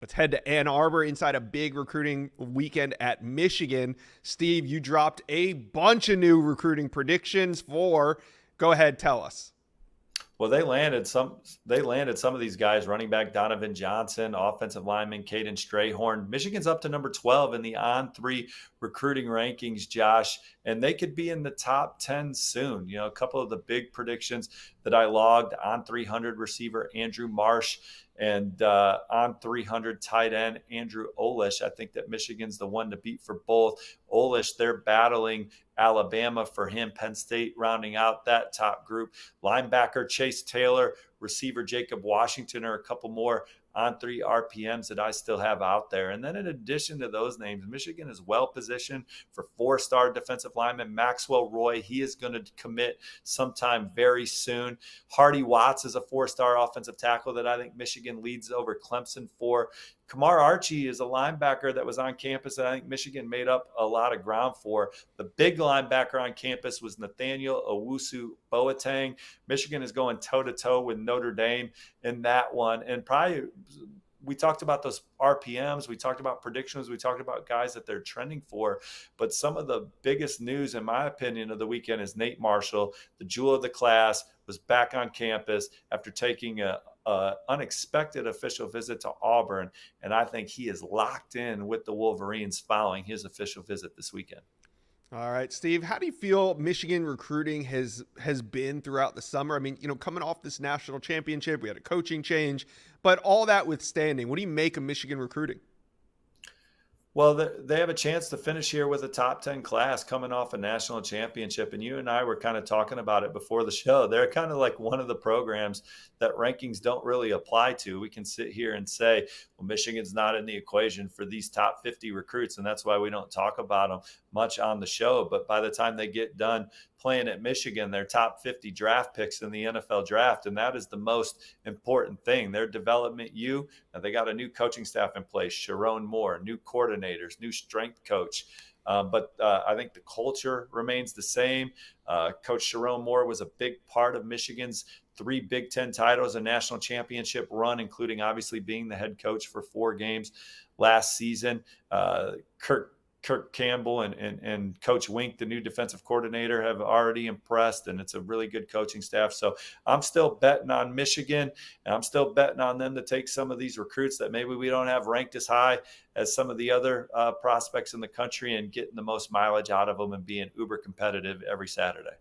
Let's head to Ann Arbor inside a big recruiting weekend at Michigan. Steve, you dropped a bunch of new recruiting predictions for. Go ahead, tell us. Well, they landed some. They landed some of these guys: running back Donovan Johnson, offensive lineman Caden Strayhorn. Michigan's up to number 12 in the On3 recruiting rankings, Josh, and they could be in the top 10 soon. You know, a couple of the big predictions that I logged: on 300 receiver Andrew Marsh and on 300 tight end Andrew Olish. I think that Michigan's the one to beat for both. Olish, they're battling Alabama for him. Penn State rounding out that top group. Linebacker Chase Taylor, receiver Jacob Washington are a couple more On3 RPMs that I still have out there. And then in addition to those names, Michigan is well positioned for four-star defensive lineman Maxwell Roy. He is going to commit sometime very soon. Hardy Watts is a four-star offensive tackle that I think Michigan leads over Clemson for. Kamar Archie is a linebacker that was on campus that I think Michigan made up a lot of ground for. The big linebacker on campus was Nathaniel Owusu Boateng. Michigan is going toe-to-toe with Notre Dame in that one. And probably we talked about those RPMs, we talked about predictions, we talked about guys that they're trending for. But some of the biggest news, in my opinion, of the weekend is Nate Marshall, the jewel of the class, was back on campus after taking a unexpected official visit to Auburn, and I think he is locked in with the Wolverines following his official visit this weekend. All right, Steve, how do you feel Michigan recruiting has been throughout the summer? I mean, coming off this national championship, we had a coaching change, but all that withstanding, what do you make of Michigan recruiting? Well, they have a chance to finish here with a top 10 class coming off a national championship. And you and I were kind of talking about it before the show. They're kind of like one of the programs that rankings don't really apply to. We can sit here and say, well, Michigan's not in the equation for these top 50 recruits. And that's why we don't talk about them much on the show. But by the time they get done playing at Michigan, they're top 50 draft picks in the NFL draft. And that is the most important thing. Their development they got a new coaching staff in place, Sharon Moore, new coordinators, new strength coach. But I think the culture remains the same. Coach Sharon Moore was a big part of Michigan's 3 Big Ten titles, a national championship run, including obviously being the head coach for 4 games last season. Kirk Campbell and Coach Wink, the new defensive coordinator, have already impressed, and it's a really good coaching staff. So I'm still betting on Michigan, and I'm still betting on them to take some of these recruits that maybe we don't have ranked as high as some of the other prospects in the country and getting the most mileage out of them and being uber competitive every Saturday.